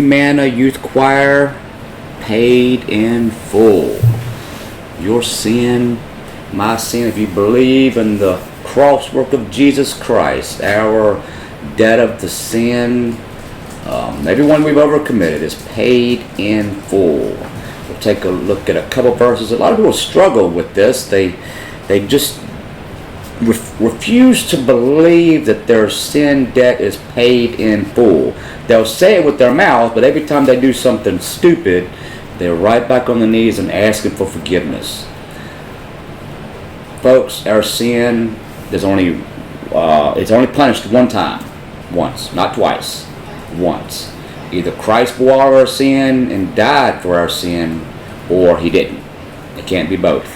Humana Youth Choir, paid in full. Your sin, my sin, if you believe in the cross work of Jesus Christ, our debt of the sin, every one we've ever committed is paid in full. We'll take a look at a couple verses. A lot of people struggle with this. They just refuse to believe that their sin debt is paid in full. They'll say it with their mouth, but every time they do something stupid, they're right back on the knees and asking for forgiveness. Folks, our sin is only punished one time. Once, not twice. Once. Either Christ bore our sin and died for our sin, or he didn't. It can't be both.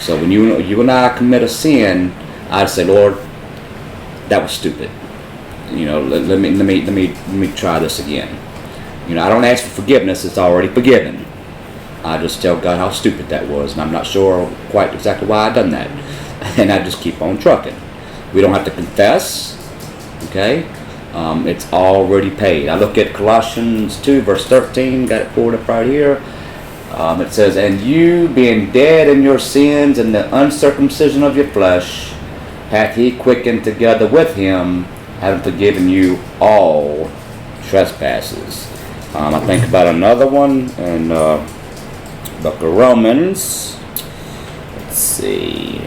So when you and I commit a sin, I'd say, Lord, that was stupid. Let me try this again. I don't ask for forgiveness; it's already forgiven. I just tell God how stupid that was, and I'm not sure quite exactly why I done that, and I just keep on trucking. We don't have to confess. Okay, it's already paid. I look at Colossians 2, verse 13. Got it pulled up right here. It says, "And you, being dead in your sins and the uncircumcision of your flesh, hath he quickened together with him, having forgiven you all trespasses." I think about another one in book of Romans. Let's see.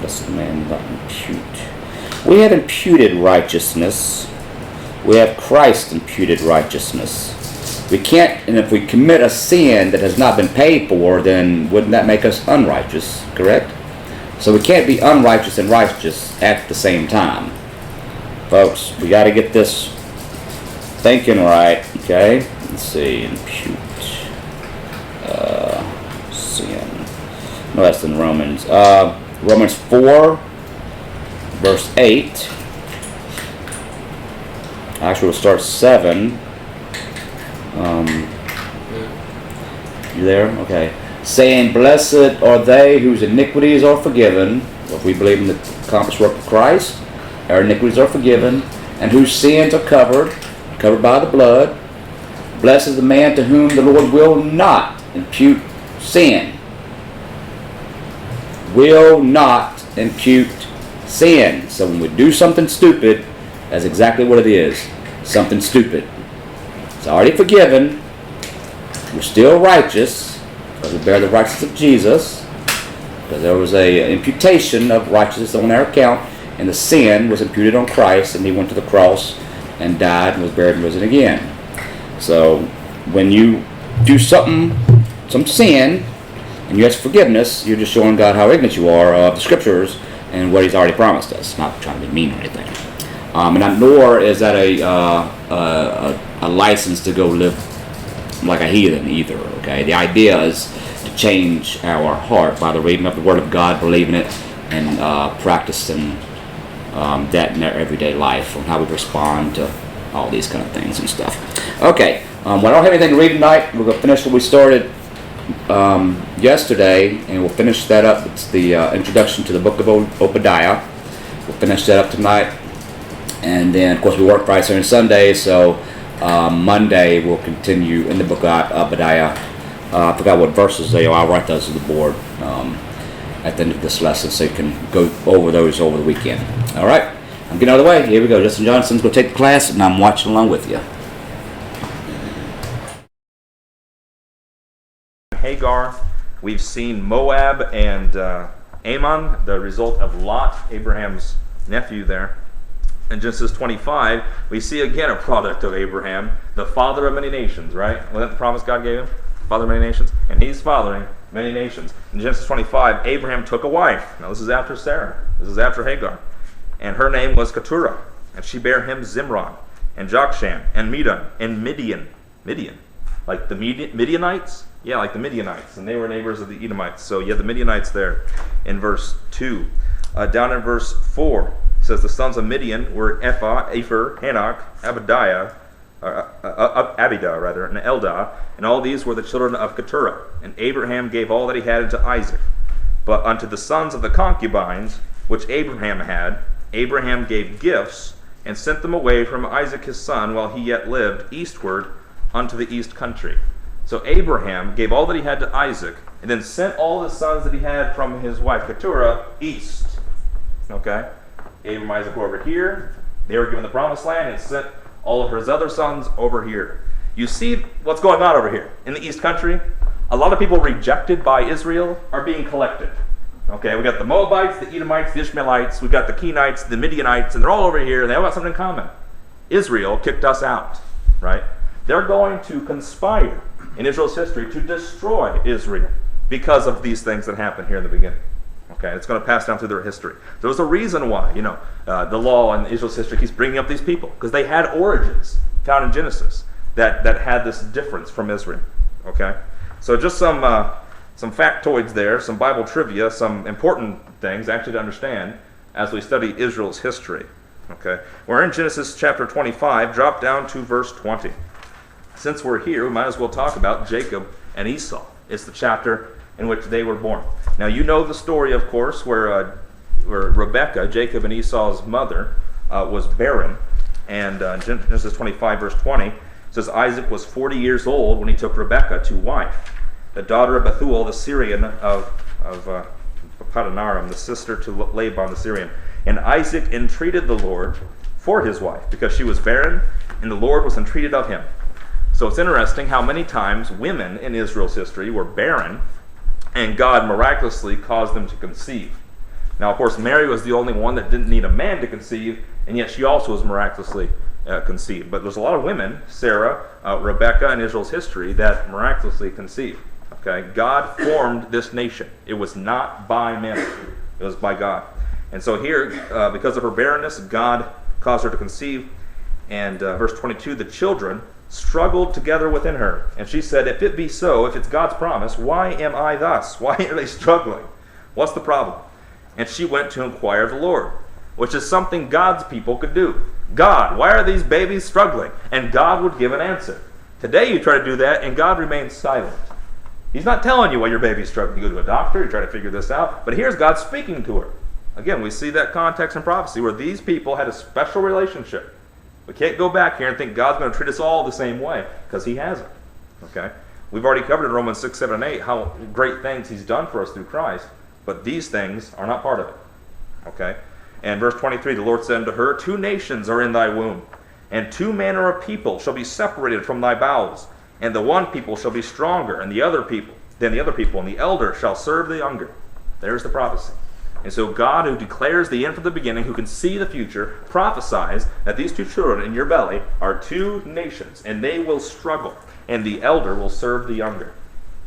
Blessed man not impute. We have imputed righteousness. We have Christ imputed righteousness. We can't, and if we commit a sin that has not been paid for, then wouldn't that make us unrighteous, correct? So we can't be unrighteous and righteous at the same time. Folks, we got to get this thinking right, okay? Let's see, impute sin. No, that's in Romans. Romans 4, verse 8. Actually, we'll start 7. You there? Okay. Saying, "Blessed are they whose iniquities are forgiven." Well, if we believe in the accomplished work of Christ, our iniquities are forgiven, and whose sins are covered by the blood. Blessed is the man to whom the Lord will not impute sin. Will not impute sin. So when we do something stupid, that's exactly what it is. Something stupid. It's already forgiven. We're still righteous because we bear the righteousness of Jesus, because there was a imputation of righteousness on our account, and the sin was imputed on Christ, and he went to the cross and died and was buried and risen again. So when you do some sin and you ask forgiveness, you're just showing God how ignorant you are of the scriptures and what he's already promised us. Not trying to be mean or anything. Nor is that a license to go live like a heathen either. Okay, the idea is to change our heart by the reading of the Word of God, believing it, and practicing that in our everyday life, on how we respond to all these kind of things and stuff. Okay, well, I don't have anything to read tonight. We're going to finish what we started yesterday, and we'll finish that up. It's the introduction to the book of Obadiah. We'll finish that up tonight. And then, of course, we work Friday, Saturday, and Sunday, so Monday we'll continue in the book of Obadiah. I forgot what verses they are. I'll write those on the board at the end of this lesson so you can go over those over the weekend. All right, I'm getting out of the way. Here we go. Justin Johnson's going to take the class, and I'm watching along with you. Hagar, we've seen Moab and Ammon, the result of Lot, Abraham's nephew there. In Genesis 25, we see again a product of Abraham, the father of many nations, right? Wasn't that the promise God gave him? Father of many nations? And he's fathering many nations. In Genesis 25, Abraham took a wife. Now this is after Sarah. This is after Hagar. And her name was Keturah. And she bare him Zimron, and Jokshan, and Medan, and Midian. Midian. Like the Midianites? Yeah, like the Midianites. And they were neighbors of the Edomites. So you have the Midianites there in verse 2. Down in verse 4. It says the sons of Midian were Ephah, Epher, Hanok, Abidah, and Eldah, and all these were the children of Keturah. And Abraham gave all that he had unto Isaac. But unto the sons of the concubines, which Abraham had, Abraham gave gifts, and sent them away from Isaac his son while he yet lived eastward unto the east country. So Abraham gave all that he had to Isaac, and then sent all the sons that he had from his wife Keturah east. Okay? Abraham and Isaac were over here. They were given the promised land, and sent all of his other sons over here. You see what's going on over here in the east country? A lot of people rejected by Israel are being collected. Okay, we got the Moabites, the Edomites, the Ishmaelites, we got the Kenites, the Midianites, and they're all over here, and they all got something in common. Israel kicked us out, right? They're going to conspire in Israel's history to destroy Israel because of these things that happened here in the beginning. Okay, it's going to pass down through their history. There was a reason why, the law in Israel's history keeps bringing up these people, because they had origins found in Genesis that had this difference from Israel. Okay, so just some factoids there, some Bible trivia, some important things actually to understand as we study Israel's history. Okay, we're in Genesis chapter 25. Drop down to verse 20. Since we're here, we might as well talk about Jacob and Esau. It's the chapter in which they were born. Now, you know the story, of course, where Rebekah, Jacob and Esau's mother, was barren. And Genesis 25, verse 20, says Isaac was 40 years old when he took Rebekah to wife, the daughter of Bethuel, the Syrian of Padanaram, the sister to Laban, the Syrian. And Isaac entreated the Lord for his wife, because she was barren, and the Lord was entreated of him. So it's interesting how many times women in Israel's history were barren, and God miraculously caused them to conceive. Now, of course, Mary was the only one that didn't need a man to conceive, and yet she also was miraculously conceived. But there's a lot of women, Sarah, Rebekah, in Israel's history that miraculously conceived. Okay, God formed this nation. It was not by men. It was by God. And so here, because of her barrenness, God caused her to conceive. And verse 22, the children struggled together within her. And she said, if it be so, if it's God's promise, why am I thus? Why are they struggling? What's the problem? And she went to inquire of the Lord, which is something God's people could do. God, why are these babies struggling? And God would give an answer. Today you try to do that, and God remains silent. He's not telling you why your baby's struggling. You go to a doctor, you try to figure this out. But here's God speaking to her. Again, we see that context in prophecy where these people had a special relationship. We can't go back here and think God's going to treat us all the same way, because he hasn't. Okay? We've already covered in Romans 6, 7, and 8 how great things he's done for us through Christ, but these things are not part of it. Okay? And verse 23, the Lord said unto her, 2 nations are in thy womb, and 2 manner of people shall be separated from thy bowels, and the one people shall be stronger than the other people, and the elder shall serve the younger. There's the prophecy. And so God, who declares the end from the beginning, who can see the future, prophesies that these 2 children in your belly are 2 nations, and they will struggle, and the elder will serve the younger.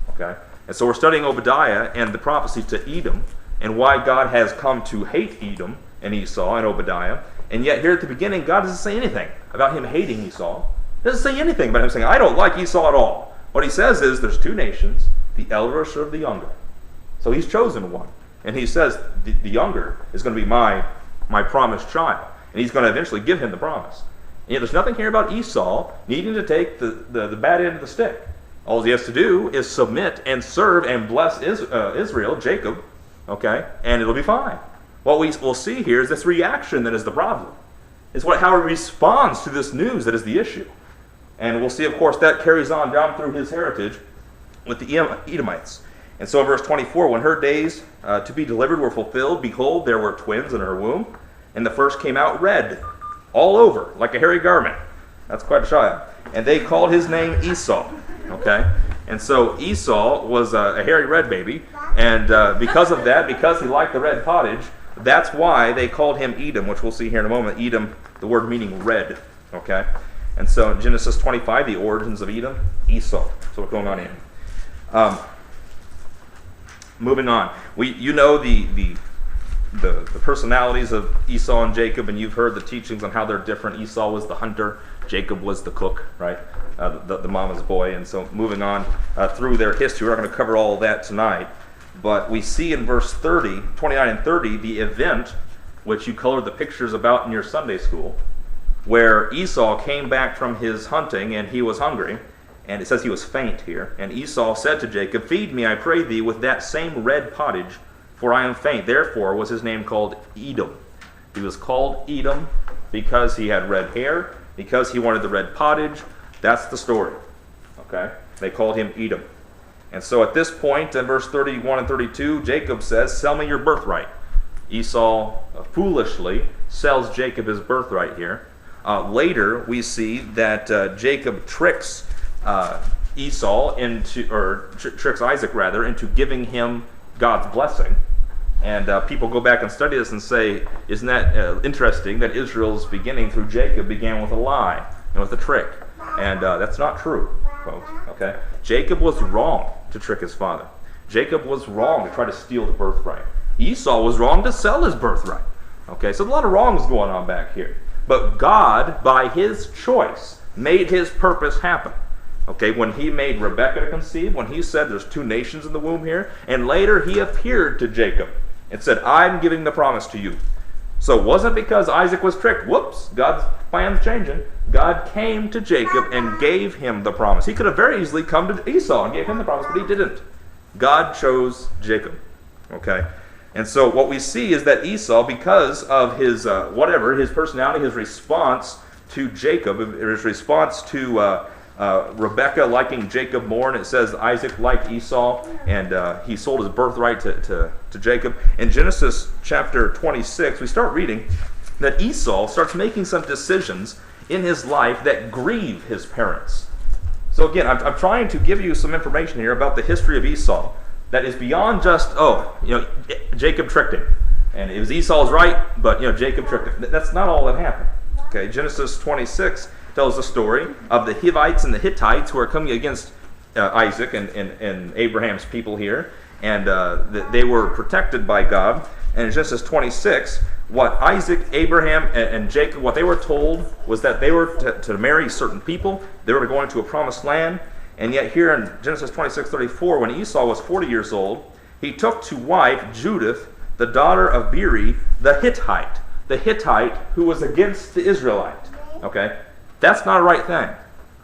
Okay? And so we're studying Obadiah and the prophecy to Edom, and why God has come to hate Edom and Esau and Obadiah. And yet here at the beginning, God doesn't say anything about him hating Esau. He doesn't say anything about him saying, I don't like Esau at all. What he says is, there's 2 nations, the elder will serve the younger. So he's chosen one. And he says, the younger is going to be my promised child. And he's going to eventually give him the promise. And yet there's nothing here about Esau needing to take the bad end of the stick. All he has to do is submit and serve and bless Israel, Jacob, okay, and it'll be fine. What we'll see here is this reaction that is the problem. It's how he responds to this news that is the issue. And we'll see, of course, that carries on down through his heritage with the Edomites. And so in verse 24, when her days to be delivered were fulfilled, behold, there were twins in her womb, and the first came out red, all over, like a hairy garment. That's quite a child. And they called his name Esau. Okay? And so Esau was a hairy red baby, and because of that, because he liked the red pottage, that's why they called him Edom, which we'll see here in a moment. Edom, the word meaning red. Okay? And so in Genesis 25, the origins of Edom, Esau. So what's going on here? Moving on, you know the personalities of Esau and Jacob, and you've heard the teachings on how they're different. Esau was the hunter, Jacob was the cook, right? The mama's boy. And so moving on through their history, we're not going to cover all of that tonight, but we see in verse 29 and 30, the event which you colored the pictures about in your Sunday school, where Esau came back from his hunting and he was hungry. And it says he was faint here. And Esau said to Jacob, feed me, I pray thee, with that same red pottage, for I am faint. Therefore was his name called Edom. He was called Edom because he had red hair, because he wanted the red pottage. That's the story. Okay? They called him Edom. And so at this point, in verse 31 and 32, Jacob says, "Sell me your birthright." Esau foolishly sells Jacob his birthright here. Later, we see that Jacob tricks Esau into, or tricks Isaac rather, into giving him God's blessing. And people go back and study this and say, isn't that interesting that Israel's beginning through Jacob began with a lie and with a trick? And that's not true, folks. Okay, Jacob was wrong to trick his father. Jacob was wrong to try to steal the birthright. Esau was wrong to sell his birthright. Okay, so a lot of wrongs going on back here. But God, by his choice, made his purpose happen. Okay, when he made Rebekah to conceive, when he said there's 2 nations in the womb here, and later he appeared to Jacob and said, "I'm giving the promise to you." So it wasn't because Isaac was tricked. Whoops, God's plan's changing. God came to Jacob and gave him the promise. He could have very easily come to Esau and gave him the promise, but he didn't. God chose Jacob. Okay? And so what we see is that Esau, because of his his personality, his response to Jacob, his response to Rebekah liking Jacob more, and it says Isaac liked Esau, and he sold his birthright to Jacob. In Genesis chapter 26, we start reading that Esau starts making some decisions in his life that grieve his parents. So again, I'm trying to give you some information here about the history of Esau that is beyond just, Jacob tricked him. And it was Esau's right, but, Jacob tricked him. That's not all that happened. Okay, Genesis 26 tells the story of the Hivites and the Hittites who are coming against Isaac and Abraham's people here. And they were protected by God. And in Genesis 26, what Isaac, Abraham, and Jacob, what they were told was that they were to marry certain people. They were going to a promised land. And yet here in Genesis 26:34, when Esau was 40 years old, he took to wife Judith, the daughter of Beeri, the Hittite who was against the Israelite. Okay? That's not a right thing.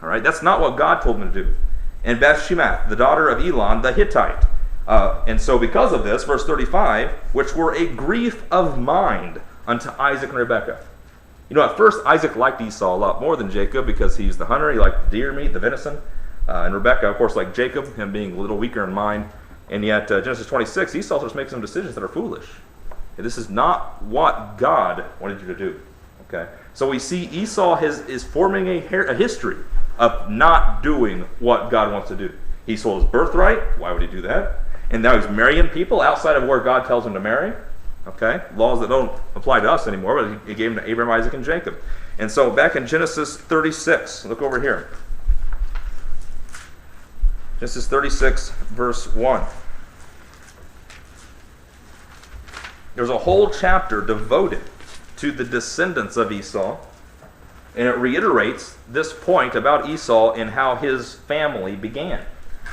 All right? That's not what God told him to do. And Bathshemath, the daughter of Elon, the Hittite. And so because of this, verse 35, which were a grief of mind unto Isaac and Rebekah. At first Isaac liked Esau a lot more than Jacob because he's the hunter. He liked the deer meat, the venison. And Rebekah, of course, like Jacob, him being a little weaker in mind. And yet, Genesis 26, Esau starts making some decisions that are foolish. And this is not what God wanted you to do. Okay, so we see Esau is forming a history of not doing what God wants to do. He sold his birthright. Why would he do that? And now he's marrying people outside of where God tells him to marry. Okay, laws that don't apply to us anymore, but he gave them to Abraham, Isaac, and Jacob. And so back in Genesis 36, look over here. Genesis 36, verse 1. There's a whole chapter devoted to the descendants of Esau, and it reiterates this point about Esau and how his family began.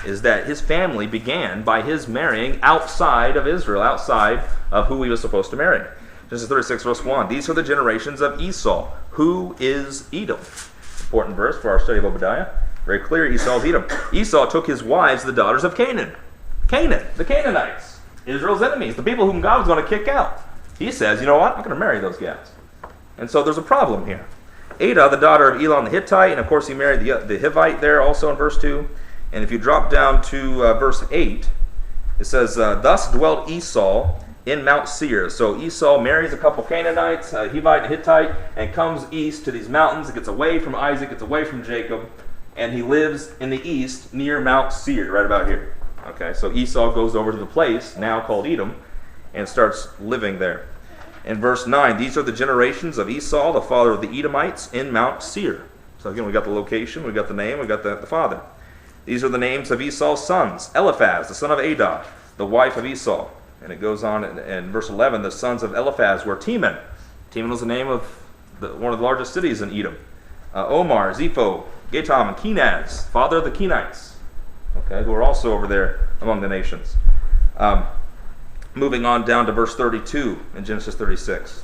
Is that his family began by his marrying outside of Israel, outside of who he was supposed to marry. Genesis 36, verse 1. These are the generations of Esau, who is Edom. Important verse for our study of Obadiah. Very clear, Esau's Edom. Esau took his wives, the daughters of Canaan. Canaan, the Canaanites, Israel's enemies, the people whom God was going to kick out. He says, you know what, I'm going to marry those guys. And so there's a problem here. Ada, the daughter of Elon the Hittite, and of course he married the Hivite there also in verse 2. And if you drop down to verse 8, it says, thus dwelt Esau in Mount Seir. So Esau marries a couple Canaanites, Hivite and Hittite, and comes east to these mountains. It gets away from Isaac, gets away from Jacob, and he lives in the east near Mount Seir, right about here. Okay, so Esau goes over to the place now called Edom and starts living there. In verse 9, these are the generations of Esau, the father of the Edomites, in Mount Seir. So again, we got the location, we got the name, we got the father. These are the names of Esau's sons. Eliphaz, the son of Adah, the wife of Esau. And it goes on in verse 11, the sons of Eliphaz were Teman. Teman was the name of one of the largest cities in Edom. Omar, Zepho, Gatam, and Kenaz, father of the Kenites, okay, who are also over there among the nations. Moving on down to verse 32 in Genesis 36.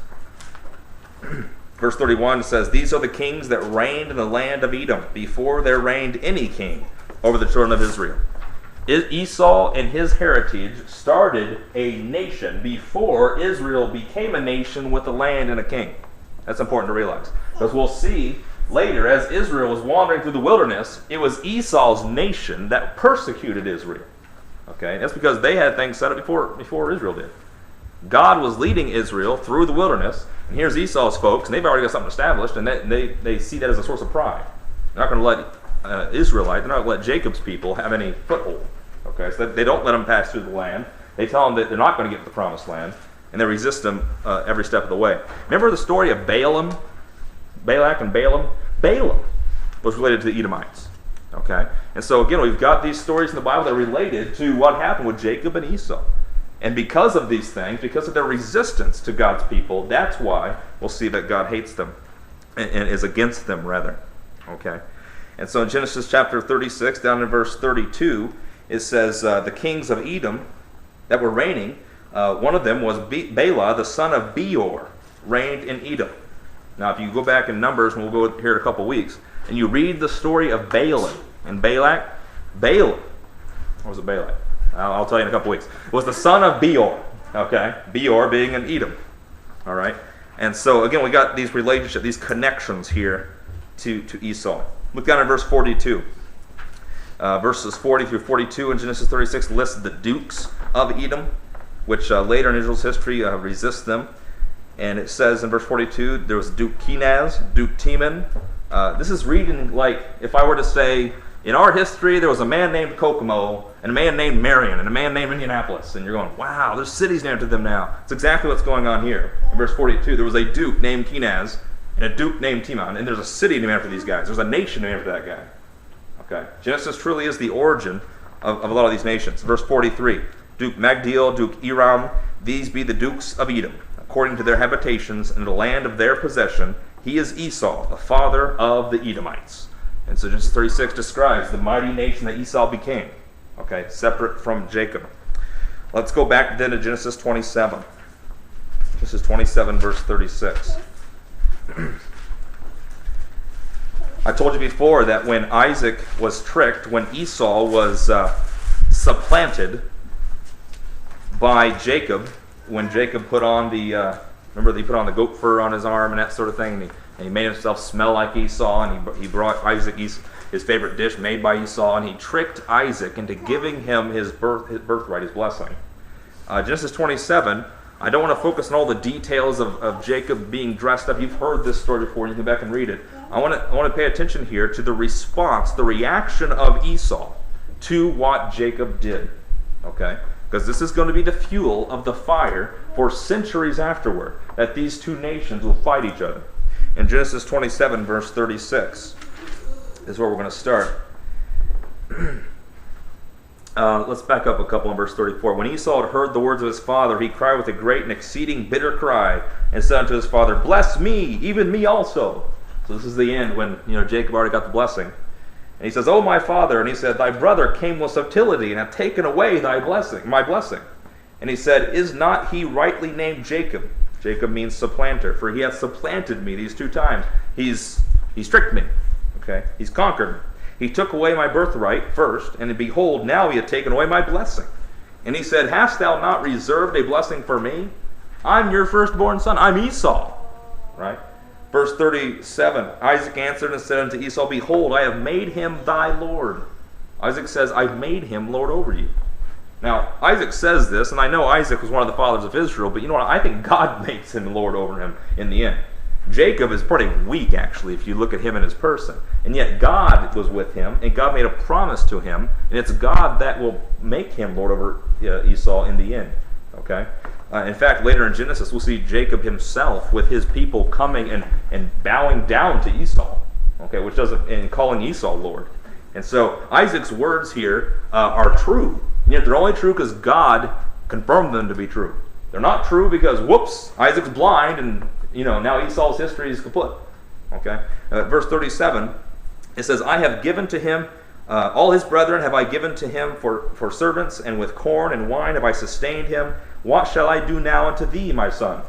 Verse 31 says, these are the kings that reigned in the land of Edom before there reigned any king over the children of Israel. Esau and his heritage started a nation before Israel became a nation with a land and a king. That's important to realize. Because we'll see later, as Israel was wandering through the wilderness, it was Esau's nation that persecuted Israel. Okay, that's because they had things set up before Israel did. God was leading Israel through the wilderness, and here's Esau's folks, and they've already got something established, and they see that as a source of pride. They're not going to let they're not going to let Jacob's people have any foothold. Okay, so they don't let them pass through the land. They tell them that they're not going to get to the promised land, and they resist them every step of the way. Remember the story of Balak and Balaam? Balaam was related to the Edomites. Okay, and so again, we've got these stories in the Bible that are related to what happened with Jacob and Esau. And because of these things, because of their resistance to God's people, that's why we'll see that God hates them and is against them, rather. Okay, and so in Genesis chapter 36, down in verse 32, it says, the kings of Edom that were reigning, one of them was Bela, the son of Beor, reigned in Edom. Now, if you go back in Numbers, and we'll go here in a couple weeks, and you read the story of Balaam and Balak, Balaam, or was it Balak? I'll tell you in a couple weeks. Was the son of Beor, okay? Beor being in Edom, all right? And so, again, we got these relationships, these connections here to Esau. Look down in verse 42. Verses 40 through 42 in Genesis 36 lists the dukes of Edom, which later in Israel's history resist them. And it says in verse 42, there was Duke Kenaz, Duke Teman. This is reading like if I were to say, in our history, there was a man named Kokomo, and a man named Marion, and a man named Indianapolis. And you're going, wow, there's cities named after them now. It's exactly what's going on here. In verse 42, there was a duke named Kenaz, and a duke named Teman, and there's a city named after these guys. There's a nation named after that guy. Okay, Genesis truly is the origin of a lot of these nations. Verse 43, Duke Magdiel, Duke Eram, these be the dukes of Edom, according to their habitations and the land of their possession. He is Esau, the father of the Edomites. And so Genesis 36 describes the mighty nation that Esau became, okay, separate from Jacob. Let's go back then to Genesis 27. Genesis 27, verse 36. I told you before that when Isaac was tricked, when Esau was supplanted by Jacob, when Jacob put on remember he put on the goat fur on his arm and that sort of thing, and he made himself smell like Esau, and he brought Isaac his favorite dish made by Esau, and he tricked Isaac into giving him his birthright, his blessing. Genesis 27, I don't want to focus on all the details of Jacob being dressed up. You've heard this story before, and you can go back and read it. I want to pay attention here to the response, the reaction of Esau to what Jacob did. Okay? Because this is going to be the fuel of the fire for centuries afterward, that these two nations will fight each other. In Genesis 27, verse 36, is where we're going to start. Let's back up a couple in verse 34. When Esau had heard the words of his father, he cried with a great and exceeding bitter cry, and said unto his father, Bless me, even me also. So this is the end when Jacob already got the blessing. And he says, O my father, and he said, Thy brother came with subtlety, and hath taken away my blessing. And he said, Is not he rightly named Jacob? Jacob means supplanter, for he hath supplanted me these 2 times. He's tricked me. Okay? He's conquered me. He took away my birthright first, and behold, now he hath taken away my blessing. And he said, Hast thou not reserved a blessing for me? I'm your firstborn son. I'm Esau. Right? Verse 37, Isaac answered and said unto Esau, Behold, I have made him thy Lord. Isaac says, I've made him Lord over you. Now, Isaac says this, and I know Isaac was one of the fathers of Israel, but you know what? I think God makes him Lord over him in the end. Jacob is pretty weak, actually, if you look at him in his person. And yet God was with him, and God made a promise to him, and it's God that will make him Lord over Esau in the end. Okay? In fact, later in Genesis, we'll see Jacob himself with his people coming and bowing down to Esau, okay, and calling Esau Lord. And so Isaac's words here are true, and yet they're only true because God confirmed them to be true. They're not true because, whoops, Isaac's blind, and now Esau's history is kaput. Okay, verse 37, it says, I have given to him all his brethren have I given to him for servants, and with corn and wine have I sustained him. What shall I do now unto thee, my son?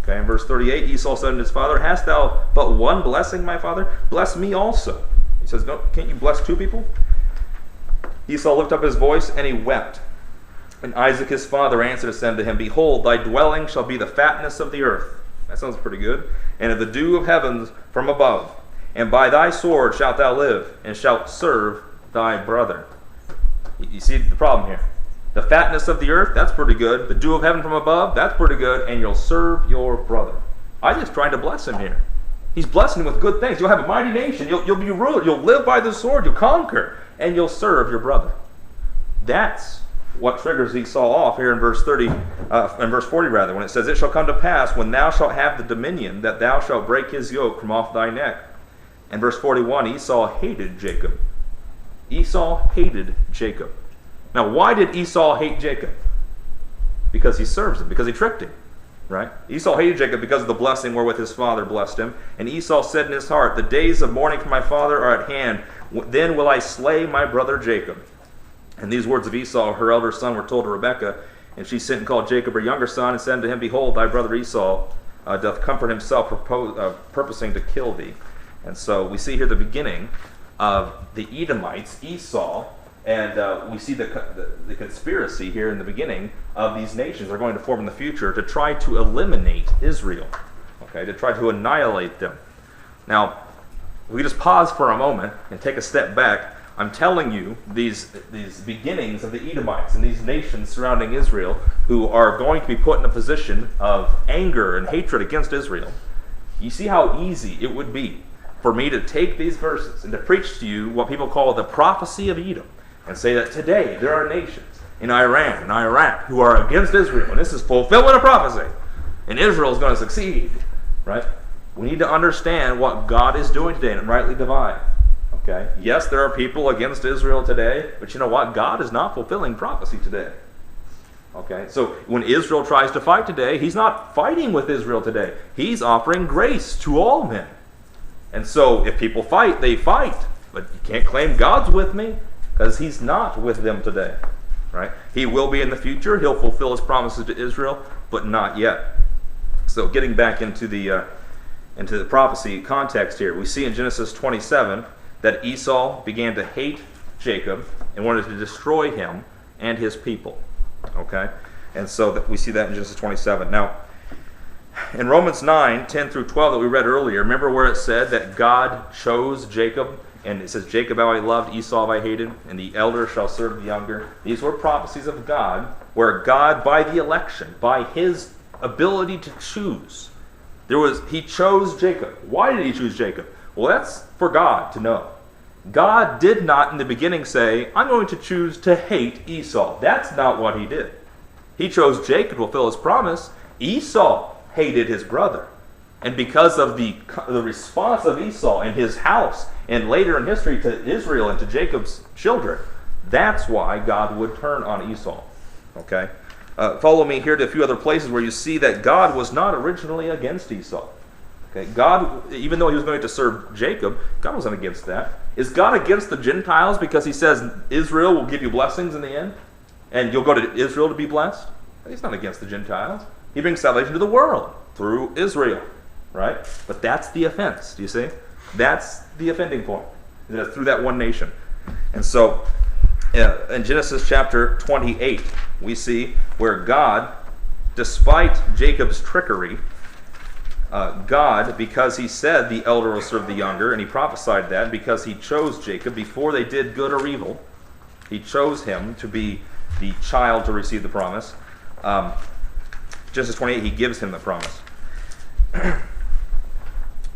Okay, in verse 38, Esau said unto his father, Hast thou but one blessing, my father? Bless me also. He says, No, can't you bless 2 people? Esau lifted up his voice, and he wept. And Isaac his father answered and said unto him, Behold, thy dwelling shall be the fatness of the earth. That sounds pretty good. And of the dew of heavens from above. and by thy sword shalt thou live, and shalt serve thy brother. You see the problem here. The fatness of the earth, that's pretty good. The dew of heaven from above, that's pretty good. And you'll serve your brother. I'm just trying to bless him here. He's blessing him with good things. You'll have a mighty nation. You'll be ruled. You'll live by the sword. You'll conquer. And you'll serve your brother. That's what triggers Esau off here in verse 40 rather, when it says, "It shall come to pass when thou shalt have the dominion, that thou shalt break his yoke from off thy neck." And verse 41, Esau hated Jacob. Esau hated Jacob. Now, why did Esau hate Jacob? Because he serves him, because he tricked him, right? Esau hated Jacob because of the blessing wherewith his father blessed him. And Esau said in his heart, "The days of mourning for my father are at hand. Then will I slay my brother Jacob." And these words of Esau, her elder son, were told to Rebekah. And she sent and called Jacob her younger son, and said unto him, "Behold, thy brother Esau doth comfort himself, purposing to kill thee." And so we see here the beginning of the Edomites, Esau, and we see the conspiracy here in the beginning of these nations are going to form in the future to try to eliminate Israel, okay, to try to annihilate them. Now, if we just pause for a moment and take a step back, I'm telling you these beginnings of the Edomites and these nations surrounding Israel who are going to be put in a position of anger and hatred against Israel. You see how easy it would be for me to take these verses and to preach to you what people call the prophecy of Edom, and say that today there are nations in Iran and Iraq who are against Israel, and this is fulfillment of prophecy, and Israel is going to succeed, right? We need to understand what God is doing today and rightly divide, okay? Yes, there are people against Israel today, but you know what? God is not fulfilling prophecy today, okay? So when Israel tries to fight today, he's not fighting with Israel today. He's offering grace to all men. And so if people fight, they fight, but you can't claim God's with me, because he's not with them today, right? He will be in the future. He'll fulfill his promises to Israel, but not yet. So getting back into the prophecy context here, we see in Genesis 27 that Esau began to hate Jacob and wanted to destroy him and his people, okay? And so we see that in Genesis 27. Now, in Romans 9, 10 through 12 that we read earlier, remember where it said that God chose Jacob? And it says, "Jacob have I loved, Esau have I hated, and the elder shall serve the younger." These were prophecies of God, where God, by the election, by his ability to choose, he chose Jacob. Why did he choose Jacob? Well, that's for God to know. God did not in the beginning say, "I'm going to choose to hate Esau." That's not what he did. He chose Jacob to fulfill his promise. Esau hated his brother. And because of the response of Esau and his house, and later in history to Israel and to Jacob's children, that's why God would turn on Esau. Okay? Follow me here to a few other places where you see that God was not originally against Esau. Okay? God, even though he was going to serve Jacob, God wasn't against that. Is God against the Gentiles because he says Israel will give you blessings in the end? And you'll go to Israel to be blessed? He's not against the Gentiles. He brings salvation to the world through Israel, right? But that's the offense, do you see? That's the offending point, through that one nation. And so, in Genesis chapter 28, we see where God, despite Jacob's trickery, God, because he said the elder will serve the younger, and he prophesied that, because he chose Jacob before they did good or evil, he chose him to be the child to receive the promise. Genesis 28, he gives him the promise.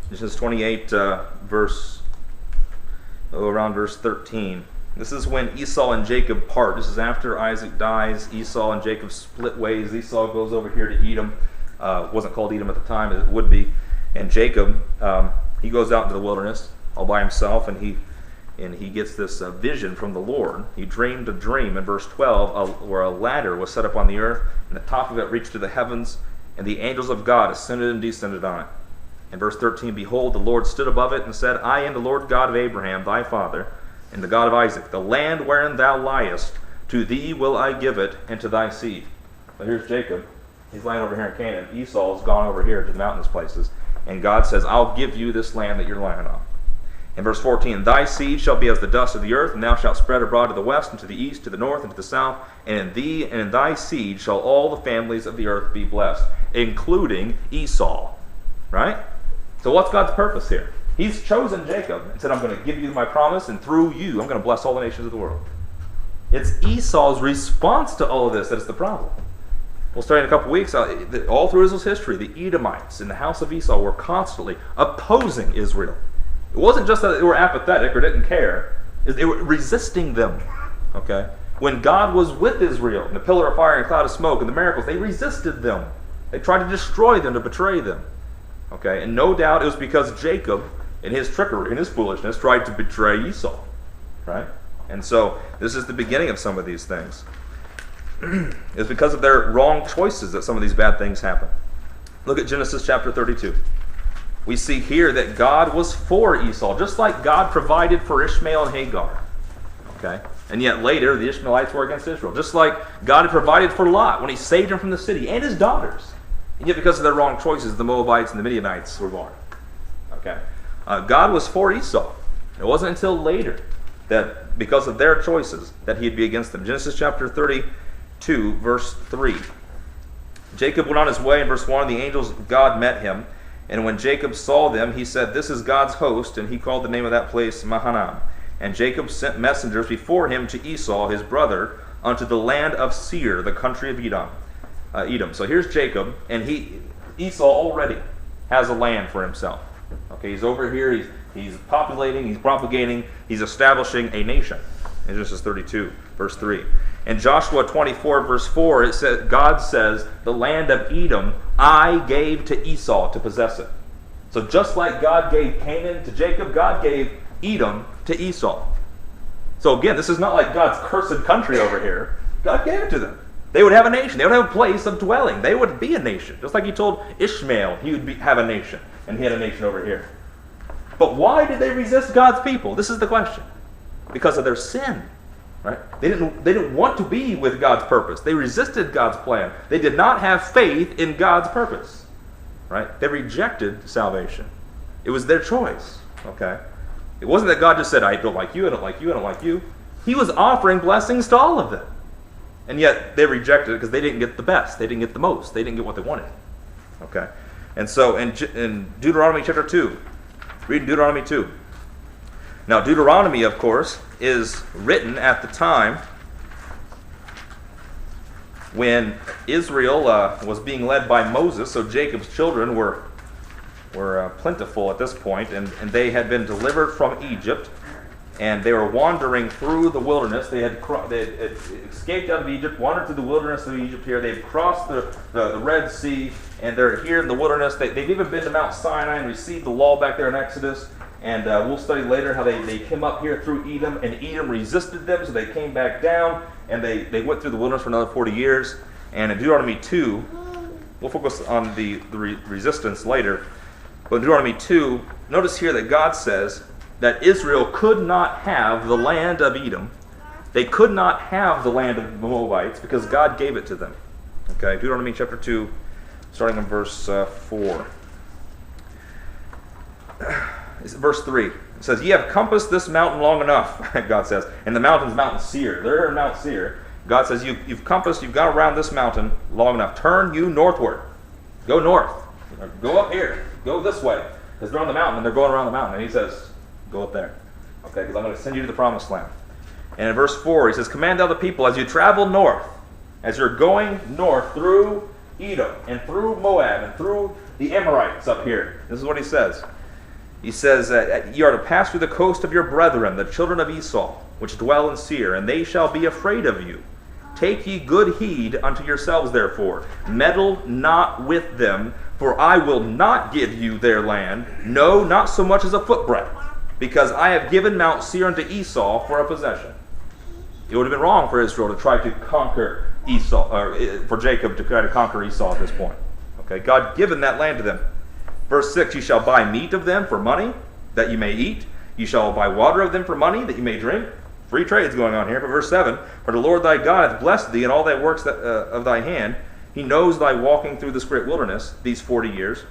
Genesis 28, around verse 13. This is when Esau and Jacob part. This is after Isaac dies. Esau and Jacob split ways. Esau goes over here to Edom. Wasn't called Edom at the time, as it would be. And Jacob, he goes out into the wilderness all by himself, and he gets this vision from the Lord. He dreamed a dream in verse 12 where a ladder was set up on the earth, and the top of it reached to the heavens, and the angels of God ascended and descended on it. In verse 13, "Behold, the Lord stood above it and said, I am the Lord God of Abraham, thy father, and the God of Isaac. The land wherein thou liest, to thee will I give it, and to thy seed." But here's Jacob. He's lying over here in Canaan. Esau's gone over here to the mountainous places. And God says, "I'll give you this land that you're lying on." In verse 14, "Thy seed shall be as the dust of the earth, and thou shalt spread abroad to the west, and to the east, to the north, and to the south. And in thee and in thy seed shall all the families of the earth be blessed," including Esau. Right? So what's God's purpose here? He's chosen Jacob and said, I'm going to give you my promise, and through you, I'm going to bless all the nations of the world. It's Esau's response to all of this that is the problem. We'll start in a couple weeks. All through Israel's history, the Edomites in the house of Esau were constantly opposing Israel. It wasn't just that they were apathetic or didn't care. They were resisting them. Okay? When God was with Israel in the pillar of fire and cloud of smoke and the miracles, they resisted them. They tried to destroy them, to betray them. Okay? And no doubt it was because Jacob, in his trickery, in his foolishness, tried to betray Esau. Right? And so this is the beginning of some of these things. It's because of their wrong choices that some of these bad things happen. Look at Genesis chapter 32. We see here that God was for Esau, just like God provided for Ishmael and Hagar. Okay? And yet later, the Ishmaelites were against Israel. Just like God had provided for Lot when he saved him from the city and his daughters. And yet because of their wrong choices, the Moabites and the Midianites were born. Okay? God was for Esau. It wasn't until later that because of their choices that he'd be against them. Genesis chapter 32, verse 3. Jacob went on his way, in verse 1, the angels of God met him. And when Jacob saw them, he said, this is God's host, and he called the name of that place Mahanaim. And Jacob sent messengers before him to Esau, his brother, unto the land of Seir, the country of Edom. So here's Jacob, and Esau already has a land for himself. Okay, he's over here, he's populating, he's propagating, he's establishing a nation. In Genesis 32, verse 3. In Joshua 24, verse 4, it says, God says, the land of Edom I gave to Esau to possess it. So just like God gave Canaan to Jacob, God gave Edom to Esau. So again, this is not like God's cursed country over here. God gave it to them. They would have a nation. They would have a place of dwelling. They would be a nation. Just like he told Ishmael he would have a nation. And he had a nation over here. But why did they resist God's people? This is the question. Because of their sin. Right? They didn't want to be with God's purpose. They resisted God's plan. They did not have faith in God's purpose. Right? They rejected salvation. It was their choice. Okay? It wasn't that God just said, I don't like you, I don't like you, I don't like you. He was offering blessings to all of them. And yet they rejected it because they didn't get the best. They didn't get the most. They didn't get what they wanted. Okay? And so in Deuteronomy chapter 2, read Deuteronomy 2. Now, Deuteronomy, of course, is written at the time when Israel was being led by Moses, so Jacob's children were plentiful at this point, and they had been delivered from Egypt, and they were wandering through the wilderness. They had escaped out of Egypt, wandered through the wilderness of Egypt here. They've crossed the Red Sea, and they're here in the wilderness. They've even been to Mount Sinai and received the law back there in Exodus. And we'll study later how they came up here through Edom, and Edom resisted them, so they came back down, and they went through the wilderness for another 40 years. And in Deuteronomy 2, we'll focus on the resistance later. But in Deuteronomy 2, notice here that God says that Israel could not have the land of Edom. They could not have the land of the Moabites because God gave it to them. Okay, Deuteronomy chapter 2, starting in verse 4. Verse 3, it says, ye have compassed this mountain long enough, God says. And the mountain's Mount Seir. They're in Mount Seir. God says, you've compassed, you've got around this mountain long enough. Turn you northward. Go north. Go up here. Go this way. Because they're on the mountain and they're going around the mountain. And he says, go up there. Okay, because I'm going to send you to the promised land. And in verse 4, he says, command thou the people as you travel north, as you're going north through Edom and through Moab and through the Amorites up here. This is what he says. He says, ye are to pass through the coast of your brethren, the children of Esau, which dwell in Seir, and they shall be afraid of you. Take ye good heed unto yourselves, therefore. Meddle not with them, for I will not give you their land, no, not so much as a footbreadth, because I have given Mount Seir unto Esau for a possession. It would have been wrong for Israel to try to conquer Esau, or for Jacob to try to conquer Esau at this point. Okay, God had given that land to them. Verse 6, you shall buy meat of them for money, that you may eat. You shall buy water of them for money, that you may drink. Free trade's going on here. But verse 7, for the Lord thy God hath blessed thee in all thy works of thy hand. He knows thy walking through this great wilderness these 40 years,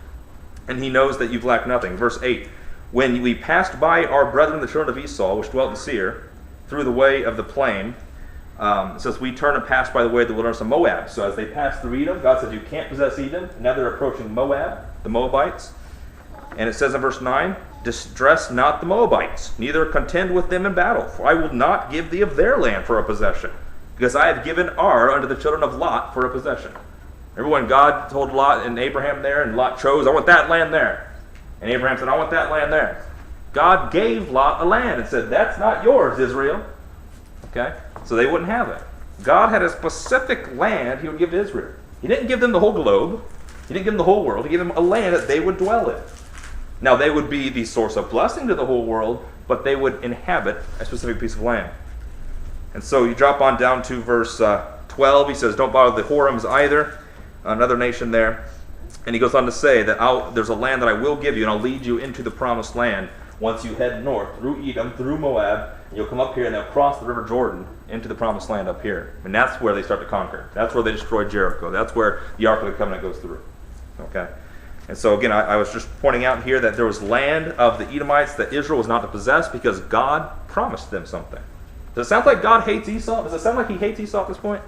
and he knows that you've lacked nothing. Verse 8, when we passed by our brethren, the children of Esau, which dwelt in Seir, through the way of the plain, it says, we turn and pass by the way of the wilderness of Moab. So as they pass through Edom, God says, you can't possess Edom. Now they're approaching Moab, the Moabites. And it says in verse 9, distress not the Moabites, neither contend with them in battle, for I will not give thee of their land for a possession, because I have given Ar unto the children of Lot for a possession. Remember when God told Lot and Abraham there, and Lot chose, I want that land there. And Abraham said, I want that land there. God gave Lot a land and said, that's not yours, Israel. Okay? So they wouldn't have it. God had a specific land he would give to Israel. He didn't give them the whole globe. He didn't give them the whole world. He gave them a land that they would dwell in. Now, they would be the source of blessing to the whole world, but they would inhabit a specific piece of land. And so you drop on down to verse 12. He says, don't bother the Horims either, another nation there. And he goes on to say that there's a land that I will give you, and I'll lead you into the promised land once you head north through Edom, through Moab, and you'll come up here and they'll cross the river Jordan into the promised land up here. And that's where they start to conquer. That's where they destroy Jericho. That's where the Ark of the Covenant goes through. Okay? And so again, I was just pointing out here that there was land of the Edomites that Israel was not to possess because God promised them something. Does it sound like God hates Esau? Does it sound like he hates Esau at this point?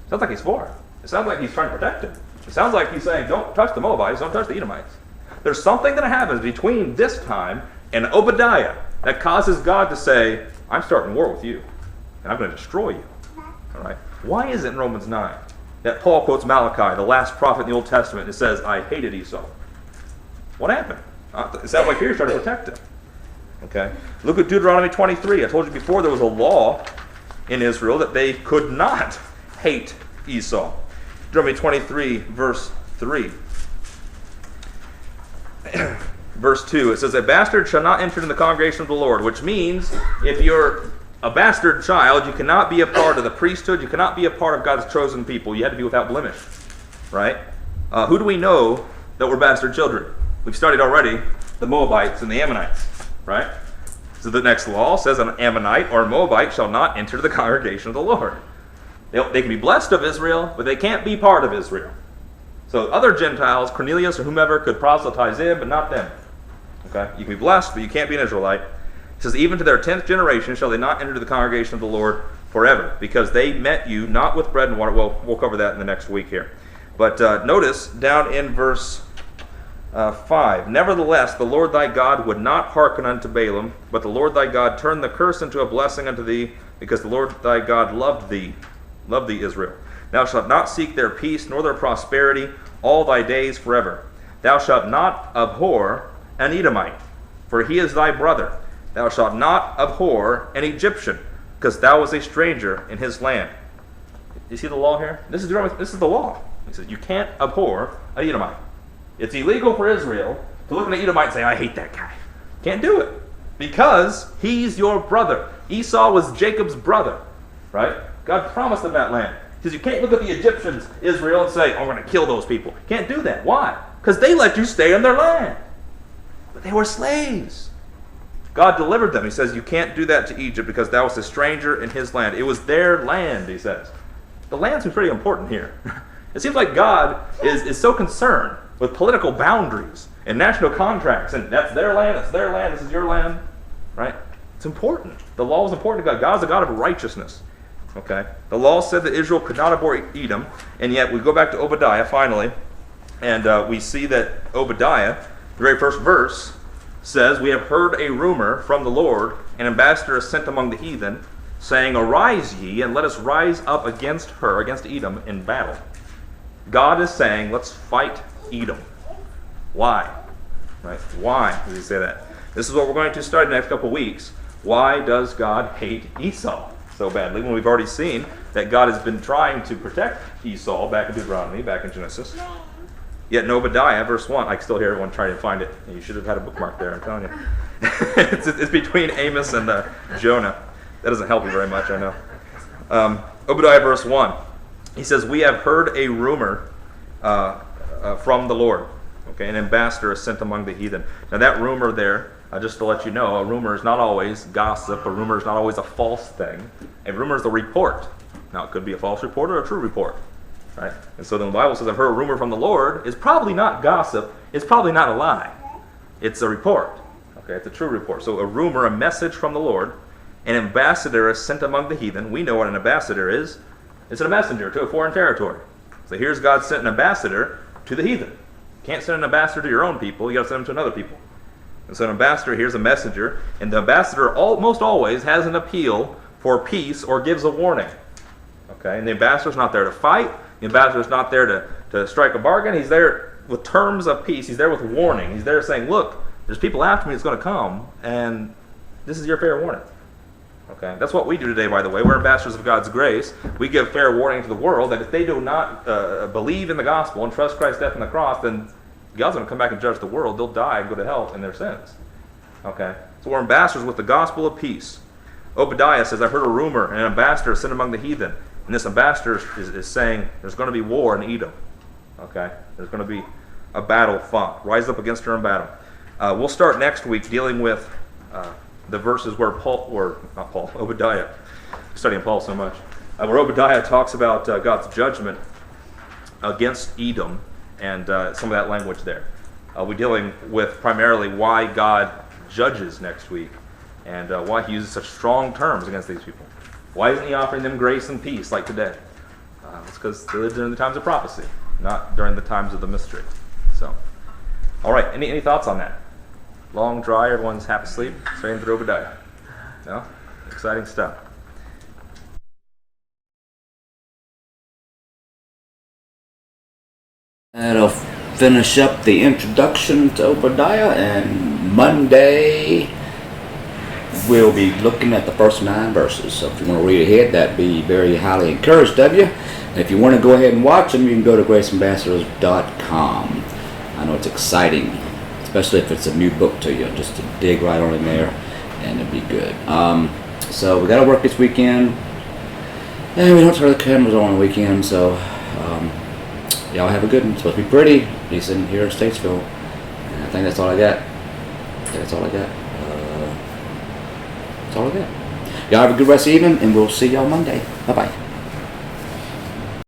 It sounds like he's for it. It sounds like he's trying to protect him. It sounds like he's saying, don't touch the Moabites, don't touch the Edomites. There's something that happens between this time and Obadiah that causes God to say, I'm starting war with you, and I'm going to destroy you. All right? Why is it in Romans 9 that Paul quotes Malachi, the last prophet in the Old Testament, and says, I hated Esau? What happened? It sounds like here he's trying to protect him. Okay? Look at Deuteronomy 23. I told you before there was a law in Israel that they could not hate Esau. Deuteronomy 23, verse 3. Verse 2, it says, a bastard shall not enter into the congregation of the Lord, which means if you're a bastard child, you cannot be a part of the priesthood, you cannot be a part of God's chosen people. You had to be without blemish. Right? Who do we know that were bastard children? We've studied already the Moabites and the Ammonites. Right? So the next law says an Ammonite or a Moabite shall not enter the congregation of the Lord. They can be blessed of Israel, but they can't be part of Israel. So other Gentiles, Cornelius or whomever, could proselytize in, but not them. Okay? You can be blessed, but you can't be an Israelite. It says, even to their 10th generation shall they not enter the congregation of the Lord forever, because they met you not with bread and water. Well, we'll cover that in the next week here. But notice down in verse 5, nevertheless, the Lord thy God would not hearken unto Balaam, but the Lord thy God turned the curse into a blessing unto thee, because the Lord thy God loved thee, Israel. Thou shalt not seek their peace, nor their prosperity, all thy days forever. Thou shalt not abhor an Edomite, for he is thy brother. Thou shalt not abhor an Egyptian, because thou was a stranger in his land. You see the law here? This is the law. He says you can't abhor an Edomite. It's illegal for Israel to look at an Edomite and say, I hate that guy. Can't do it, because he's your brother. Esau was Jacob's brother, right? God promised them that land. He says you can't look at the Egyptians, Israel, and say, oh, we're going to kill those people. Can't do that. Why? Because they let you stay in their land. But they were slaves. God delivered them. He says, you can't do that to Egypt because thou wast a stranger in his land. It was their land, he says. The land seems pretty important here. It seems like God is so concerned with political boundaries and national contracts, and that's their land, this is your land, right? It's important. The law was important to God. God's a God of righteousness. Okay? The law said that Israel could not abhor Edom, and yet we go back to Obadiah finally, and we see that Obadiah, the very first verse, says, we have heard a rumor from the Lord, an ambassador is sent among the heathen, saying, arise ye, and let us rise up against Edom, in battle. God is saying, let's fight Edom. Why? Right? Why does he say that? This is what we're going to study the next couple of weeks. Why does God hate Esau so badly, when we've already seen that God has been trying to protect Esau back in Deuteronomy, back in Genesis? Yet in Obadiah, verse 1, I can still hear everyone trying to find it. You should have had a bookmark there, I'm telling you. It's between Amos and Jonah. That doesn't help you very much, I know. Obadiah, verse 1, he says, we have heard a rumor from the Lord. Okay, an ambassador is sent among the heathen. Now that rumor there, just to let you know, a rumor is not always gossip. A rumor is not always a false thing. A rumor is a report. Now it could be a false report or a true report. Right? And so then the Bible says, I've heard a rumor from the Lord. It's probably not gossip. It's probably not a lie. It's a report. Okay, it's a true report. So a rumor, a message from the Lord. An ambassador is sent among the heathen. We know what an ambassador is. It's a messenger to a foreign territory. So here's God sent an ambassador to the heathen. You can't send an ambassador to your own people. You got to send him to another people. And so an ambassador here's a messenger, and the ambassador almost always has an appeal for peace or gives a warning. Okay, and the ambassador's not there to fight. The ambassador's not there to strike a bargain. He's there with terms of peace. He's there with warning. He's there saying, look, there's people after me that's going to come, and this is your fair warning. Okay, that's what we do today, by the way. We're ambassadors of God's grace. We give fair warning to the world that if they do not believe in the gospel and trust Christ's death on the cross, then God's going to come back and judge the world. They'll die and go to hell in their sins. Okay, so we're ambassadors with the gospel of peace. Obadiah says, I heard a rumor, and an ambassador sent among the heathen. And this ambassador is saying there's going to be war in Edom. Okay, there's going to be a battle fought. Rise up against her in battle. We'll start next week dealing with the verses where Obadiah, studying Paul so much, where Obadiah talks about God's judgment against Edom and some of that language there. We're dealing with primarily why God judges next week and why he uses such strong terms against these people. Why isn't he offering them grace and peace like today? It's because they lived during the times of prophecy, not during the times of the mystery. So, all right, any thoughts on that? Long, dry, everyone's half asleep, straight into Obadiah. No? Exciting stuff. That'll finish up the introduction to Obadiah, and Monday we'll be looking at the first 9 verses. So if you want to read ahead, that'd be very highly encouraged of you. And if you want to go ahead and watch them, you can go to graceambassadors.com. I know it's exciting, especially if it's a new book to you, just to dig right on in there, and it'd be good. So we got to work this weekend, and we don't turn the cameras on the weekend, so y'all have a good one. It's supposed to be pretty, at least in here in Statesville. And I think that's all I got. That's all I got. Y'all have a good rest of the evening, and we'll see y'all Monday. Bye-bye.